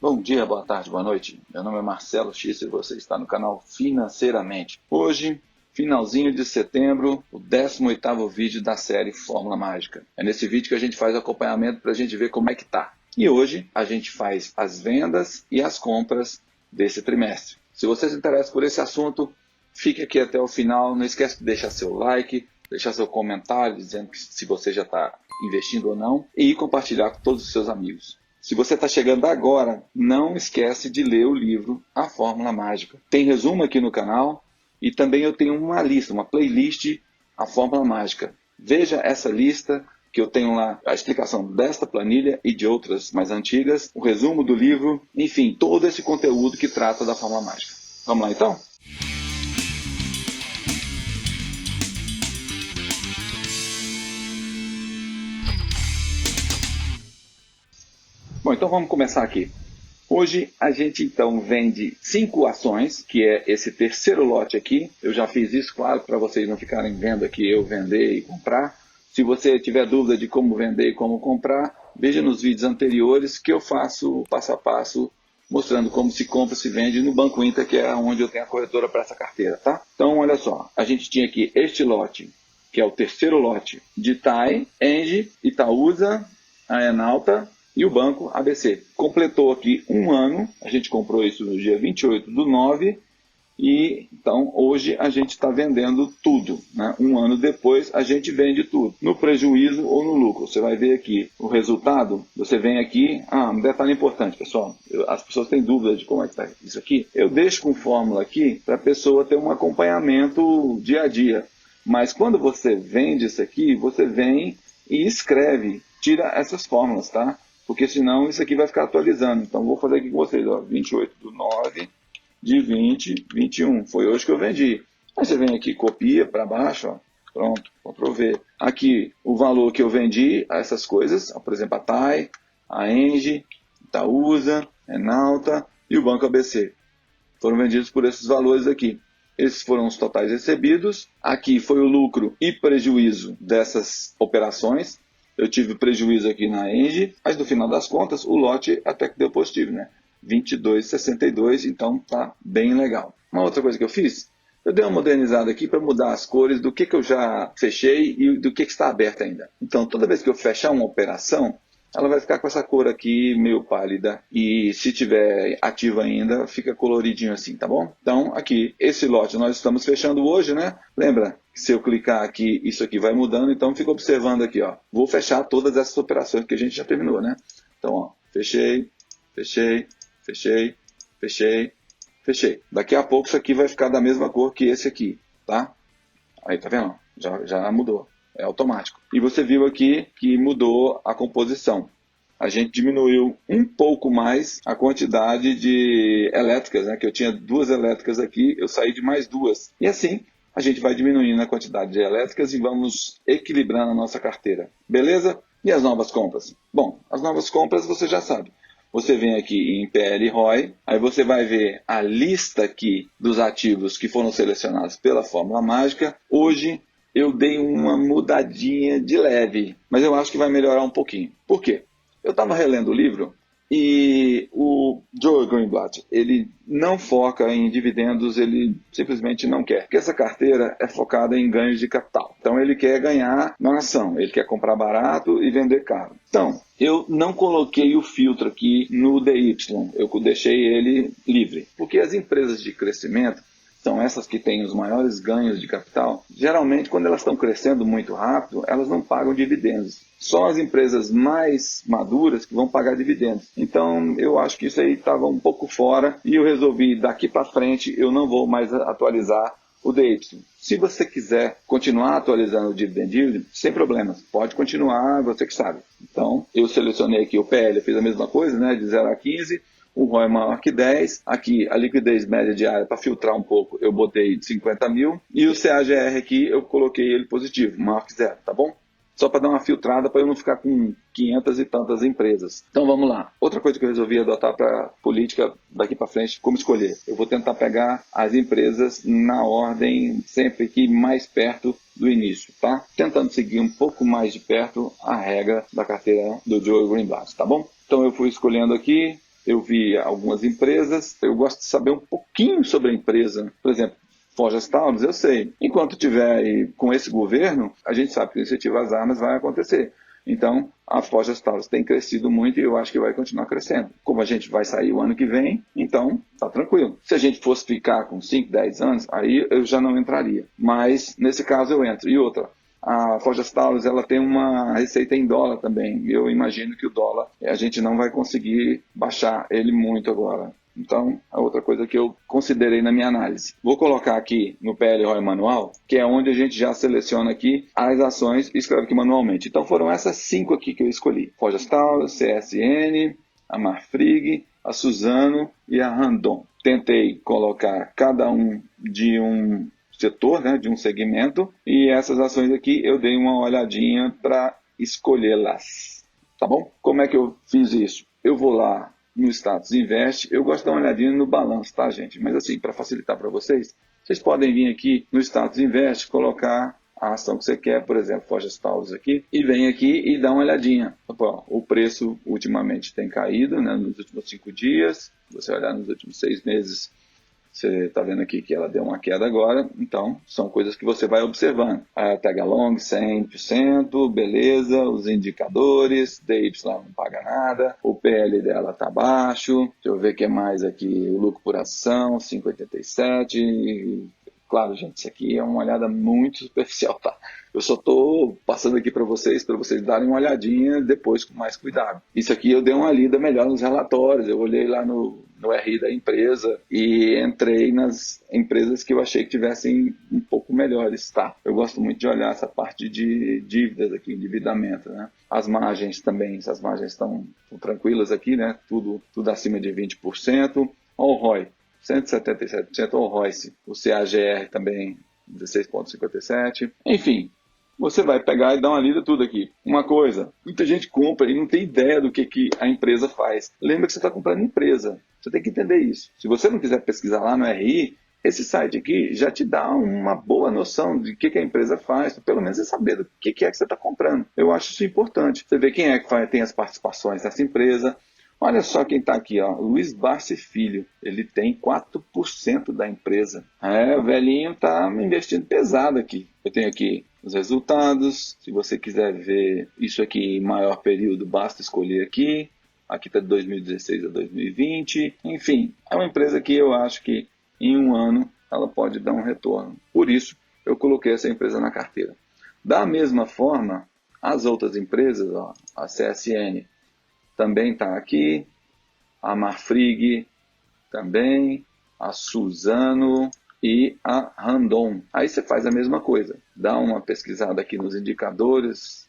Bom dia, boa tarde, boa noite. Meu nome é Marcelo X e você está no canal Financeiramente. Hoje, finalzinho de setembro, o 18º vídeo da série Fórmula Mágica. É nesse vídeo que a gente faz o acompanhamento para a gente ver como é que tá. E hoje a gente faz as vendas e as compras desse trimestre. Se você se interessa por esse assunto, fique aqui até o final. Não esquece de deixar seu like, deixar seu comentário dizendo se você já está investindo ou não e compartilhar com todos os seus amigos. Se você está chegando agora, não esquece de ler o livro A Fórmula Mágica. Tem resumo aqui no canal e também eu tenho uma lista, uma playlist A Fórmula Mágica. Veja essa lista que eu tenho lá, a explicação desta planilha e de outras mais antigas, o resumo do livro, enfim, todo esse conteúdo que trata da Fórmula Mágica. Vamos lá então? Bom, então vamos começar aqui. Hoje a gente então vende 5 ações, que é esse terceiro lote aqui. Eu já fiz isso, claro, para vocês não ficarem vendo aqui eu vender e comprar. Se você tiver dúvida de como vender e como comprar, veja nos vídeos anteriores que eu faço passo a passo, mostrando como se compra e se vende no Banco Inter, que é onde eu tenho a corretora para essa carteira, tá? Então, olha só, a gente tinha aqui este lote, que é o terceiro lote de TAI, ENGIE, Itaúsa, a Enalta e o Banco ABC. Completou aqui um ano, a gente comprou isso no dia 28/9, e então hoje a gente está vendendo tudo, né? Um ano depois a gente vende tudo, no prejuízo ou no lucro. Você vai ver aqui o resultado, você vem aqui, um detalhe importante, pessoal, as pessoas têm dúvida de como é que está isso aqui, eu deixo com fórmula aqui para a pessoa ter um acompanhamento dia a dia, mas quando você vende isso aqui, você vem e escreve, tira essas fórmulas, tá? Porque senão isso aqui vai ficar atualizando. Então vou fazer aqui com vocês, ó, 28/9 de 2021. Foi hoje que eu vendi. Aí você vem aqui, copia para baixo, ó, pronto, Ctrl V. Aqui o valor que eu vendi, essas coisas, ó, por exemplo, a TAI, a ENGIE, Itaúsa, Enalta e o Banco ABC. Foram vendidos por esses valores aqui. Esses foram os totais recebidos. Aqui foi o lucro e prejuízo dessas operações. Eu tive prejuízo aqui na ENGIE, mas no final das contas o lote até que deu positivo, né? 22,62, então tá bem legal. Uma outra coisa que eu fiz, eu dei uma modernizada aqui para mudar as cores do que eu já fechei e do que está aberto ainda. Então toda vez que eu fechar uma operação, ela vai ficar com essa cor aqui meio pálida e se tiver ativa ainda, fica coloridinho assim, tá bom? Então aqui, esse lote nós estamos fechando hoje, né? Lembra? Se eu clicar aqui, isso aqui vai mudando, então fica observando aqui, ó. Vou fechar todas essas operações que a gente já terminou, né? Então, ó, fechei, fechei, fechei, fechei, fechei. Daqui a pouco isso aqui vai ficar da mesma cor que esse aqui, tá? Aí, tá vendo? Já mudou. É automático. E você viu aqui que mudou a composição. A gente diminuiu um pouco mais a quantidade de elétricas, né? Que eu tinha 2 elétricas aqui, eu saí de mais 2. E assim, a gente vai diminuindo a quantidade de elétricas e vamos equilibrando a nossa carteira. Beleza? E as novas compras? Bom, as novas compras você já sabe. Você vem aqui em PL ROI, aí você vai ver a lista aqui dos ativos que foram selecionados pela Fórmula Mágica. Hoje eu dei uma mudadinha de leve, mas eu acho que vai melhorar um pouquinho. Por quê? Eu estava relendo o livro e o Joel Greenblatt, ele não foca em dividendos, ele simplesmente não quer. Porque essa carteira é focada em ganhos de capital. Então ele quer ganhar na ação, ele quer comprar barato e vender caro. Então, eu não coloquei o filtro aqui no DY, eu deixei ele livre. Porque as empresas de crescimento são essas que têm os maiores ganhos de capital. Geralmente, quando elas estão crescendo muito rápido, elas não pagam dividendos. Só as empresas mais maduras que vão pagar dividendos. Então, eu acho que isso aí estava um pouco fora e eu resolvi, daqui para frente, eu não vou mais atualizar o DY. Se você quiser continuar atualizando o dividend yield, sem problemas, pode continuar, você que sabe. Então, eu selecionei aqui o PL, eu fiz a mesma coisa, né, de 0 a 15, o ROI maior que 10, aqui a liquidez média diária para filtrar um pouco, eu botei de 50 mil, e o CAGR aqui eu coloquei ele positivo, maior que 0, tá bom? Só para dar uma filtrada para eu não ficar com 500 e tantas empresas. Então vamos lá. Outra coisa que eu resolvi adotar para política daqui para frente, como escolher. Eu vou tentar pegar as empresas na ordem sempre que mais perto do início, tá? Tentando seguir um pouco mais de perto a regra da carteira do Joel Greenblatt, tá bom? Então eu fui escolhendo aqui, eu vi algumas empresas, eu gosto de saber um pouquinho sobre a empresa. Por exemplo, Forjas Taurus, eu sei. Enquanto tiver aí com esse governo, a gente sabe que o incentivo às armas vai acontecer. Então, a Forjas Taurus tem crescido muito e eu acho que vai continuar crescendo. Como a gente vai sair o ano que vem, então tá tranquilo. Se a gente fosse ficar com 5, 10 anos, aí eu já não entraria. Mas, nesse caso, eu entro. E outra, a Forjas Taurus, ela tem uma receita em dólar também. Eu imagino que o dólar, a gente não vai conseguir baixar ele muito agora. Então, é outra coisa que eu considerei na minha análise. Vou colocar aqui no PL ROI manual, que é onde a gente já seleciona aqui as ações e escreve aqui manualmente. Então, foram essas 5 aqui que eu escolhi. Forjas Taurus, CSN, a Marfrig, a Suzano e a Randon. Tentei colocar cada um de um setor, né, de um segmento, e essas ações aqui eu dei uma olhadinha para escolhê-las. Tá bom? Como é que eu fiz isso? Eu vou lá no Status Invest, eu gosto de dar uma olhadinha no balanço, tá, gente? Mas assim, para facilitar para vocês, vocês podem vir aqui no Status Invest, colocar a ação que você quer, por exemplo, Forjas Taurus aqui, e vem aqui e dá uma olhadinha. Opa, o preço ultimamente tem caído, né, nos últimos 5 dias, se você olhar nos últimos 6 meses, você está vendo aqui que ela deu uma queda agora, então são coisas que você vai observando. A tag along 100%, beleza, os indicadores, DY não paga nada, o PL dela está baixo, deixa eu ver o que mais aqui, o lucro por ação 5,87. Claro, gente, isso aqui é uma olhada muito superficial, tá? Eu só estou passando aqui para vocês darem uma olhadinha depois com mais cuidado. Isso aqui eu dei uma lida melhor nos relatórios, eu olhei lá no RI da empresa e entrei nas empresas que eu achei que tivessem um pouco melhores, tá? Eu gosto muito de olhar essa parte de dívidas aqui, endividamento, né? As margens também, as margens estão tranquilas aqui, né? Tudo acima de 20%. Olha o ROI. 177%, o ROIC, o CAGR também 16,57%. Enfim, você vai pegar e dar uma lida tudo aqui. Uma coisa, muita gente compra e não tem ideia do que a empresa faz. Lembra que você está comprando empresa. Você tem que entender isso. Se você não quiser pesquisar lá no RI, esse site aqui já te dá uma boa noção de que a empresa faz, pelo menos você saber do que é que você está comprando. Eu acho isso importante. Você vê quem é que tem as participações nessa empresa. Olha só quem está aqui, ó, Luiz Barsi Filho, ele tem 4% da empresa. O velhinho está investindo pesado aqui. Eu tenho aqui os resultados, se você quiser ver isso aqui em maior período, basta escolher aqui. Aqui está de 2016 a 2020. Enfim, é uma empresa que eu acho que em um ano ela pode dar um retorno. Por isso, eu coloquei essa empresa na carteira. Da mesma forma, as outras empresas, ó, a CSN, também está aqui, a Marfrig também, a Suzano e a Randon. Aí você faz a mesma coisa, dá uma pesquisada aqui nos indicadores,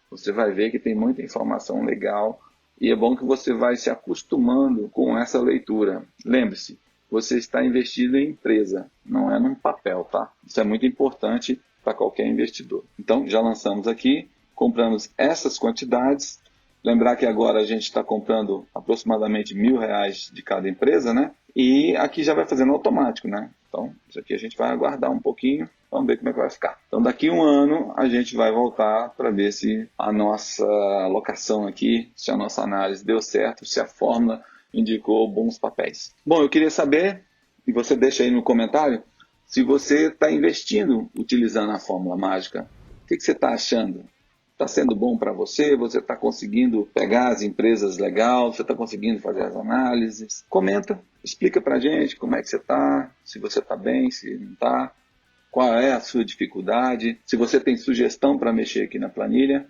você vai ver que tem muita informação legal e é bom que você vai se acostumando com essa leitura. Lembre-se, você está investido em empresa, não é num papel, tá? Isso é muito importante para qualquer investidor. Então, já lançamos aqui, compramos essas quantidades. Lembrar que agora a gente está comprando aproximadamente R$1.000 de cada empresa, né? E aqui já vai fazendo automático, né? Então, isso aqui a gente vai aguardar um pouquinho, vamos ver como é que vai ficar. Então, daqui a um ano, a gente vai voltar para ver se a nossa alocação aqui, se a nossa análise deu certo, se a fórmula indicou bons papéis. Bom, eu queria saber, e você deixa aí no comentário, se você está investindo utilizando a fórmula mágica. O que você está achando? Está sendo bom para você? Você está conseguindo pegar as empresas legais? Você está conseguindo fazer as análises? Comenta, explica para a gente como é que você está, se você está bem, se não está, qual é a sua dificuldade, se você tem sugestão para mexer aqui na planilha.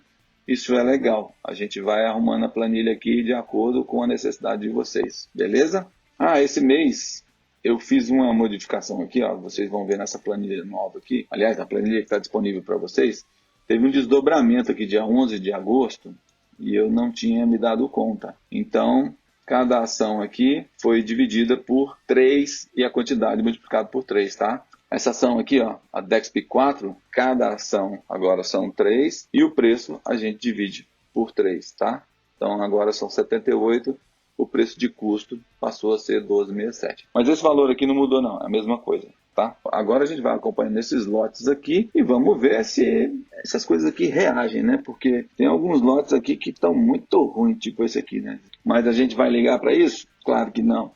Isso é legal, a gente vai arrumando a planilha aqui de acordo com a necessidade de vocês, beleza? Esse mês eu fiz uma modificação aqui, ó, vocês vão ver nessa planilha nova aqui, aliás, na planilha que está disponível para vocês. Teve um desdobramento aqui dia 11 de agosto e eu não tinha me dado conta. Então, cada ação aqui foi dividida por 3 e a quantidade multiplicada por 3, tá? Essa ação aqui, ó, a DEXP4, cada ação agora são 3 e o preço a gente divide por 3, tá? Então, agora são 78, o preço de custo passou a ser 12,67. Mas esse valor aqui não mudou não, é a mesma coisa. Tá? Agora a gente vai acompanhando esses lotes aqui e vamos ver se essas coisas aqui reagem, né? Porque tem alguns lotes aqui que estão muito ruins, tipo esse aqui, né? Mas a gente vai ligar para isso? Claro que não.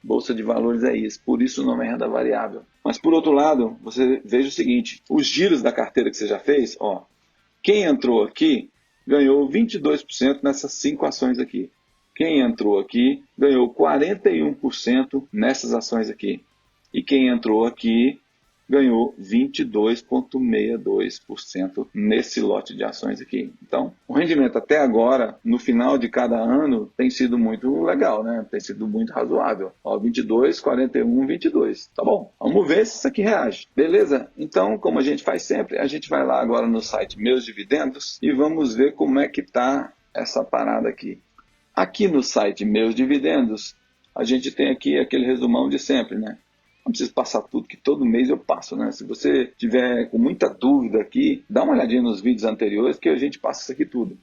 Bolsa de valores é isso, por isso o nome é renda variável. Mas por outro lado, você veja o seguinte, os giros da carteira que você já fez, ó, quem entrou aqui ganhou 22% nessas 5 ações aqui. Quem entrou aqui ganhou 41% nessas ações aqui. E quem entrou aqui ganhou 22,62% nesse lote de ações aqui. Então, o rendimento até agora, no final de cada ano, tem sido muito legal, né? Tem sido muito razoável. Ó, 22, 41, 22. Tá bom, vamos ver se isso aqui reage. Beleza? Então, como a gente faz sempre, a gente vai lá agora no site Meus Dividendos e vamos ver como é que tá essa parada aqui. Aqui no site Meus Dividendos, a gente tem aqui aquele resumão de sempre, né? Não preciso passar tudo, que todo mês eu passo, né? Se você tiver com muita dúvida aqui, dá uma olhadinha nos vídeos anteriores que a gente passa isso aqui tudo.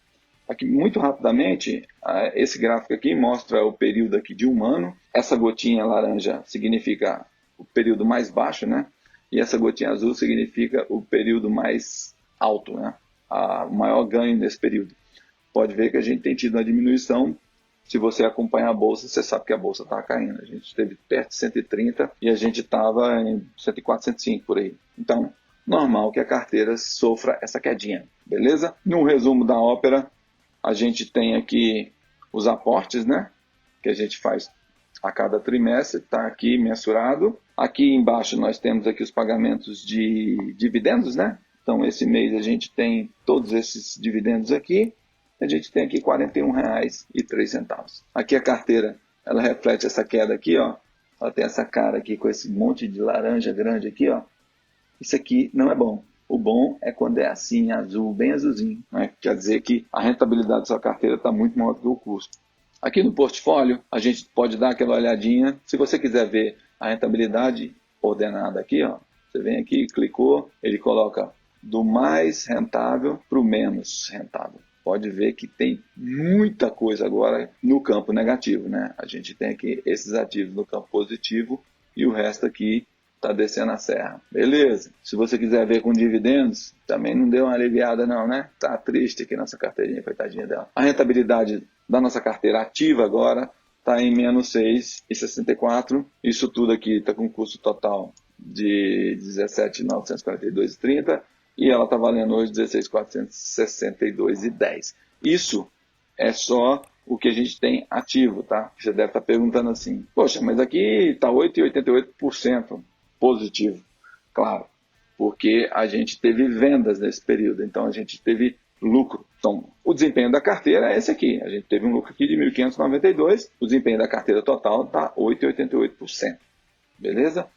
Aqui, muito rapidamente, esse gráfico aqui mostra o período aqui de um ano. Essa gotinha laranja significa o período mais baixo, né? E essa gotinha azul significa o período mais alto, né? O maior ganho nesse período. Pode ver que a gente tem tido uma diminuição. Se você acompanhar a bolsa, você sabe que a bolsa está caindo. A gente esteve perto de 130 e a gente estava em 104, 105 por aí. Então, normal que a carteira sofra essa quedinha, beleza? No resumo da ópera, a gente tem aqui os aportes, né? Que a gente faz a cada trimestre, está aqui mensurado. Aqui embaixo nós temos aqui os pagamentos de dividendos, né? Então, esse mês a gente tem todos esses dividendos aqui. A gente tem aqui R$ 41,03. Aqui a carteira, ela reflete essa queda aqui, ó. Ela tem essa cara aqui com esse monte de laranja grande aqui, ó. Isso aqui não é bom. O bom é quando é assim, azul, bem azulzinho, né? Quer dizer que a rentabilidade da sua carteira está muito maior do que o custo. Aqui no portfólio, a gente pode dar aquela olhadinha. Se você quiser ver a rentabilidade ordenada aqui, ó, você vem aqui, clicou, ele coloca do mais rentável para o menos rentável. Pode ver que tem muita coisa agora no campo negativo, né? A gente tem aqui esses ativos no campo positivo e o resto aqui está descendo a serra. Beleza? Se você quiser ver com dividendos, também não deu uma aliviada não, né? Tá triste aqui nossa carteirinha, coitadinha dela. A rentabilidade da nossa carteira ativa agora está em menos 6,64. Isso tudo aqui está com custo total de 17.942,30 e ela está valendo hoje 16.462,10. Isso é só o que a gente tem ativo, tá? Você deve estar perguntando assim, poxa, mas aqui está 8,88% positivo. Claro, porque a gente teve vendas nesse período, então a gente teve lucro. Então, o desempenho da carteira é esse aqui. A gente teve um lucro aqui de 1.592, o desempenho da carteira total está 8,88%. Beleza?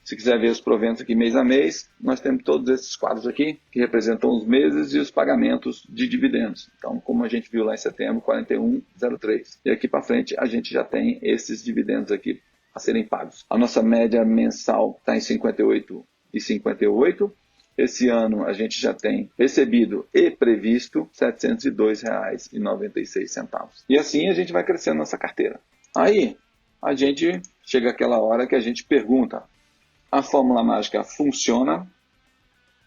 Se quiser ver os proventos aqui mês a mês, nós temos todos esses quadros aqui, que representam os meses e os pagamentos de dividendos. Então, como a gente viu lá em setembro, 41,03. E aqui para frente, a gente já tem esses dividendos aqui a serem pagos. A nossa média mensal está em 58,58. Esse ano a gente já tem recebido e previsto R$ 702,96. E assim a gente vai crescendo nossa carteira. Aí a gente chega aquela hora que a gente pergunta, a fórmula mágica funciona?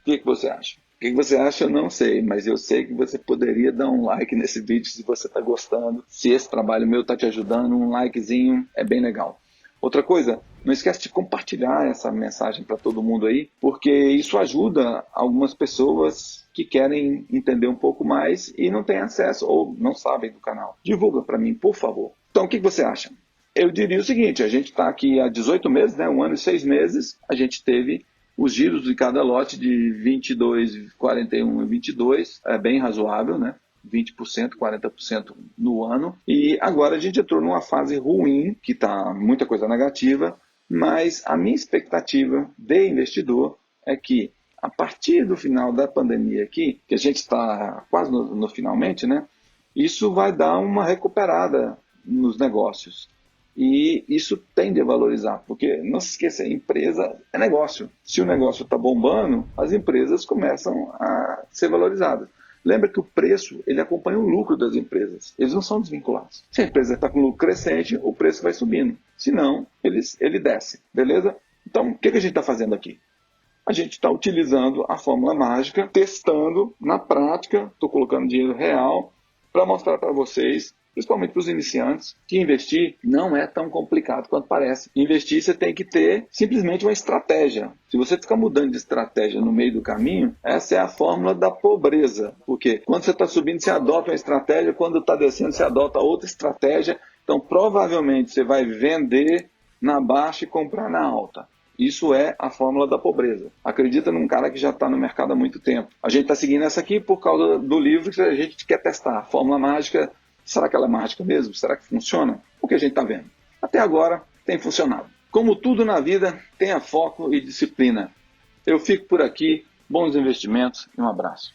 O que você acha? O que você acha eu não sei, mas eu sei que você poderia dar um like nesse vídeo se você está gostando. Se esse trabalho meu está te ajudando, um likezinho é bem legal. Outra coisa, não esquece de compartilhar essa mensagem para todo mundo aí, porque isso ajuda algumas pessoas que querem entender um pouco mais e não têm acesso ou não sabem do canal. Divulga para mim, por favor. Então, o que você acha? Eu diria o seguinte, a gente está aqui há 18 meses, né, 1 ano e 6 meses, a gente teve os giros de cada lote de 22, 41 e 22, é bem razoável, né? 20%, 40% no ano. E agora a gente entrou numa fase ruim, que está muita coisa negativa, mas a minha expectativa de investidor é que a partir do final da pandemia aqui, que a gente está quase no finalmente, né? Isso vai dar uma recuperada nos negócios. E isso tende a valorizar, porque não se esqueça, empresa é negócio. Se o negócio está bombando, as empresas começam a ser valorizadas. Lembra que o preço ele acompanha o lucro das empresas. Eles não são desvinculados. Se a empresa está com lucro crescente, o preço vai subindo. Se não, ele desce. Beleza? Então, o que a gente está fazendo aqui? A gente está utilizando a fórmula mágica, testando na prática, estou colocando dinheiro real para mostrar para vocês principalmente para os iniciantes, que investir não é tão complicado quanto parece. Investir, você tem que ter simplesmente uma estratégia. Se você ficar mudando de estratégia no meio do caminho, essa é a fórmula da pobreza. Porque quando você está subindo, você adota uma estratégia, quando está descendo, você adota outra estratégia. Então, provavelmente, você vai vender na baixa e comprar na alta. Isso é a fórmula da pobreza. Acredita num cara que já está no mercado há muito tempo. A gente está seguindo essa aqui por causa do livro que a gente quer testar. A fórmula mágica, será que ela é mágica mesmo? Será que funciona? O que a gente está vendo? Até agora tem funcionado. Como tudo na vida, tenha foco e disciplina. Eu fico por aqui. Bons investimentos e um abraço.